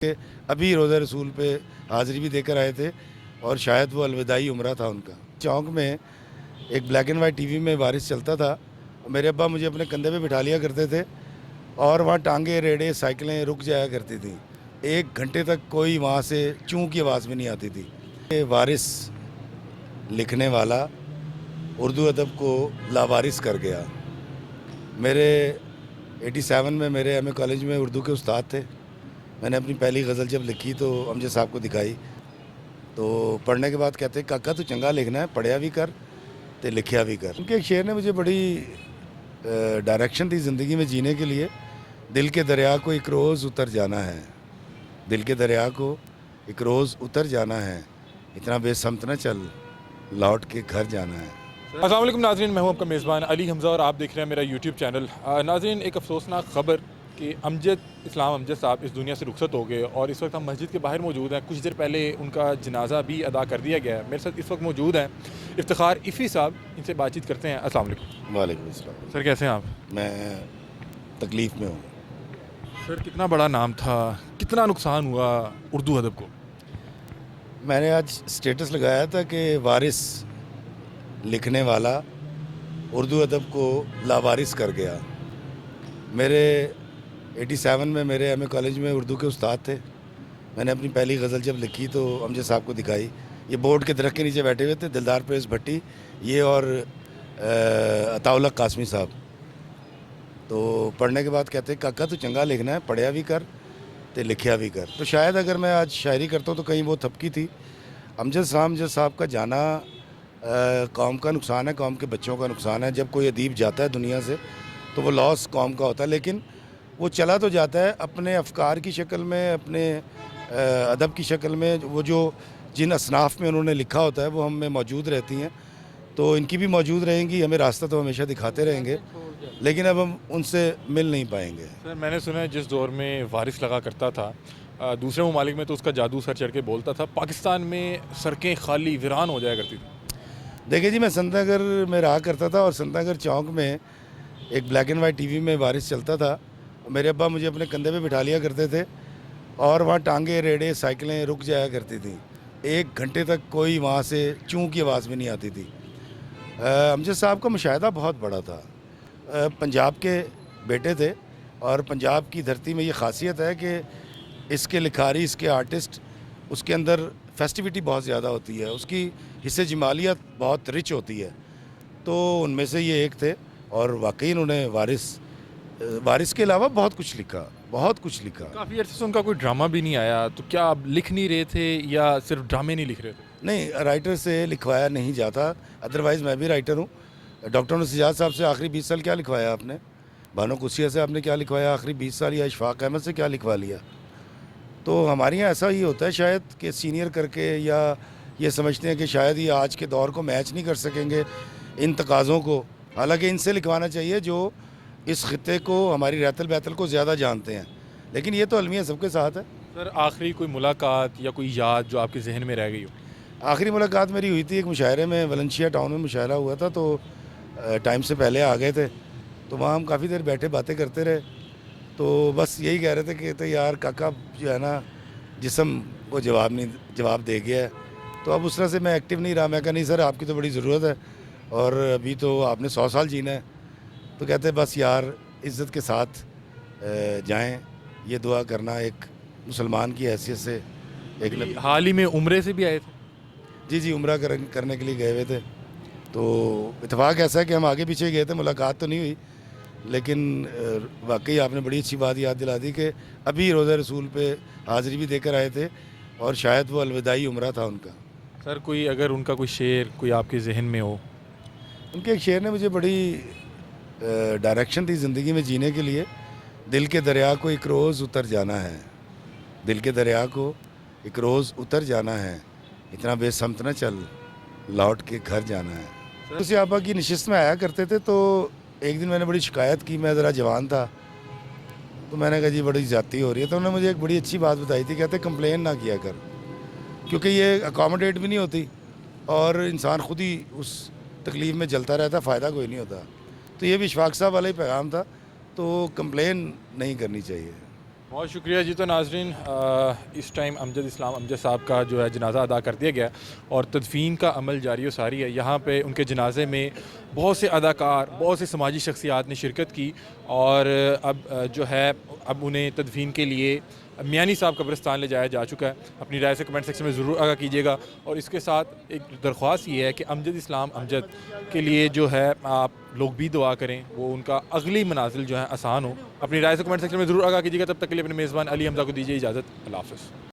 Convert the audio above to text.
के अभी रोज़ा रसूल पे हाज़िरी भी देकर आए थे और शायद वो अलविदाई उम्रा था उनका। चौक में एक ब्लैक एंड वाइट टीवी में वारिस चलता था। मेरे अब्बा मुझे अपने कंधे पे बिठा लिया करते थे और वहाँ टांगे रेड़े साइकिलें रुक जाया करती थी। 1 घंटे तक कोई वहाँ से चूं की आवाज़ भी नहीं आती थी। ये वारिस लिखने वाला उर्दू अदब को लावारिस कर गया। मेरे 87 में मेरे एमए कॉलेज में उर्दू के उस्ताद थे। मैंने अपनी पहली गज़ल जब लिखी तो अमजद साहब को दिखाई, तो पढ़ने के बाद कहते काका तू चंगा लिखना है, पढ़िया भी कर तो लिखिया भी कर। उनके एक शेर ने मुझे बड़ी डायरेक्शन दी ज़िंदगी में जीने के लिए। दिल के दरिया को एक रोज़ उतर जाना है, दिल के दरिया को एक रोज़ उतर जाना है, इतना बेसमत न चल, लौट के घर जाना है। अस्सलाम वालेकुम नाज़रीन, मैं हूं आपका मेज़बान अली हमज़ा और आप देख रहे हैं मेरा यूट्यूब चैनल। नाज़रीन, एक अफसोसनाक ख़बर कि इस्लाम अमजद साहब इस दुनिया से रुखसत हो गए और इस वक्त हम मस्जिद के बाहर मौजूद हैं। कुछ देर पहले उनका जनाजा भी अदा कर दिया गया है। मेरे साथ इस वक्त मौजूद हैं इफ्तिखार इफ़ी साहब, इनसे बातचीत करते हैं। अस्सलाम वालेकुम। वालेकुम अस्सलाम। सर, कैसे हैं आप? मैं तकलीफ़ में हूँ। सर, कितना बड़ा नाम था, कितना नुकसान हुआ उर्दू अदब को? मैंने आज स्टेटस लगाया था कि वारिस लिखने वाला उर्दू अदब को लावारिस कर गया। मेरे 87 में मेरे एमए कॉलेज में उर्दू के उस्ताद थे। मैंने अपनी पहली गज़ल जब लिखी तो अमजद साहब को दिखाई। ये बोर्ड के दरख्त के नीचे बैठे हुए थे, दिलदार परवेज़ भट्टी, ये और अताउल्ला कासमी साहब। तो पढ़ने के बाद कहते काका तू चंगा लिखना है, पढ़िया भी कर तो लिखिया भी कर। तो शायद अगर मैं आज शायरी करता हूँ तो कहीं वो थपकी थी। अमजद साहब का जाना कौम का नुकसान है, कौम के बच्चों का नुकसान है। जब कोई अदीब जाता है दुनिया से तो वो लॉस कौम का होता है, लेकिन वो चला तो जाता है अपने अफकार की शक्ल में, अपने अदब की शक्ल में। वो जो जिन असनाफ में उन्होंने लिखा होता है वो हम में मौजूद रहती हैं, तो इनकी भी मौजूद रहेंगी। हमें रास्ता तो हमेशा दिखाते रहेंगे, लेकिन अब हम उनसे मिल नहीं पाएंगे। सर, मैंने सुना है जिस दौर में वारिस लगा करता था, दूसरे ममालिक में तो उसका जादू सर चढ़ के बोलता था, पाकिस्तान में सड़कें खाली वीरान हो जाया करती थी। देखिए जी, मैं संतनगर में रहा करता था और संतनगर चौक में एक ब्लैक एंड वाइट टीवी में वारिस चलता था। मेरे अब्बा मुझे अपने कंधे पे बिठा लिया करते थे और वहाँ टांगे रेड़े साइकिलें रुक जाया करती थी। 1 घंटे तक कोई वहाँ से चूं की आवाज़ भी नहीं आती थी। अमजद साहब का मुशाहिदा बहुत बड़ा था। पंजाब के बेटे थे और पंजाब की धरती में ये ख़ासियत है कि इसके लिखारी, इसके आर्टिस्ट, उसके अंदर फेस्टिविटी बहुत ज़्यादा होती है, उसकी हिस्से जमालियत बहुत रिच होती है। तो उनमें से ये एक थे और वाकई उन्होंने वारिस के अलावा बहुत कुछ लिखा, बहुत कुछ लिखा। काफ़ी अर्से से उनका कोई ड्रामा भी नहीं आया, तो क्या आप लिख नहीं रहे थे या सिर्फ ड्रामे नहीं लिख रहे थे? नहीं, राइटर से लिखवाया नहीं जाता, अदरवाइज़ मैं भी राइटर हूँ। डॉक्टर नसीजात साहब से आखिरी 20 साल क्या लिखवाया आपने? बानो कुसिया से आपने क्या लिखवाया आखिरी 20 साल? या इशफाक अहमद से क्या लिखवा लिया? तो हमारे यहाँ ऐसा ही होता है शायद कि सीनियर करके, या ये समझते हैं कि शायद ये आज के दौर को मैच नहीं कर सकेंगे इन तकाज़ों को। हालांकि इनसे लिखवाना चाहिए जो इस खित्ते को, हमारी रैतल बैतल को ज़्यादा जानते हैं, लेकिन ये तो अलमिया सबके साथ है। सर, आखिरी कोई मुलाकात या कोई याद जो आपके जहन में रह गई हो? आखिरी मुलाकात मेरी हुई थी एक मुशायरे में, वलेंशिया टाउन में मुशायरा हुआ था, तो टाइम से पहले आ गए थे। तो वहाँ हम काफ़ी देर बैठे बातें करते रहे, तो बस यही कह रहे थे कि तो यार काका जो है ना, जिस्म वो जवाब दे गया है, तो अब उस तरह से मैं एक्टिव नहीं रहा। मैं कहा नहीं सर, आपकी तो बड़ी ज़रूरत है और अभी तो आपने 100 साल जीना है। तो कहते बस यार इज़्ज़त के साथ जाएं, ये दुआ करना एक मुसलमान की हैसियत से। एक हाल ही में उम्रे से भी आए थे? जी, उम्रा करने के लिए गए हुए थे। तो इत्तेफाक ऐसा है कि हम आगे पीछे गए थे, मुलाकात तो नहीं हुई, लेकिन वाकई आपने बड़ी अच्छी बात याद दिला दी कि अभी रोज़ा रसूल पे हाज़िरी भी देकर आए थे और शायद वो अलविदाई उम्रा था उनका। सर, कोई अगर उनका कोई शेर कोई आपके जहन में हो? उनके एक शेर ने मुझे बड़ी डायरेक्शन दी ज़िंदगी में जीने के लिए। दिल के दरिया को एक रोज़ उतर जाना है, दिल के दरिया को एक रोज़ उतर जाना है, इतना बेसमत न चल, लौट के घर जाना है। उसी आपा की नशिस्त में आया करते थे, तो एक दिन मैंने बड़ी शिकायत की। मैं ज़रा जवान था, तो मैंने कहा जी बड़ी ज़्यादती हो रही है। तो उन्होंने मुझे एक बड़ी अच्छी बात बताई थी, कहते कंप्लेन ना किया कर, क्योंकि ये अकोमोडेट भी नहीं होती और इंसान खुद ही उस तकलीफ़ में जलता रहता, फ़ायदा कोई नहीं होता। तो ये भी इशफाक साहब वाला ही पैगाम था, तो कंप्लेन नहीं करनी चाहिए। बहुत शुक्रिया जी। तो नाजरीन, इस टाइम अमजद इस्लाम अमजद साहब का जो है जनाज़ा अदा कर दिया गया और तदफीन का अमल जारी व सारी है। यहाँ पे उनके जनाजे में बहुत से अदाकार, बहुत से समाजी शख्सियात ने शिरकत की और अब जो है अब उन्हें तदफीन के लिए मियानी साहब कब्रिस्तान ले जाया जा चुका है। अपनी राय से कमेंट सेक्शन में ज़रूर आगाह कीजिएगा और इसके साथ एक दरख्वास्त ये है कि अमजद इस्लाम अमजद के लिए जो है आप लोग भी दुआ करें, वो उनका अगली मनाजिल जो है आसान हो। अपनी राय से कमेंट सेक्शन में ज़रूर आगाह कीजिएगा। तब तक के लिए अपने मेज़बान अली हमज़ा को दीजिए इजाज़त। अल्लाह हाफ़िज़।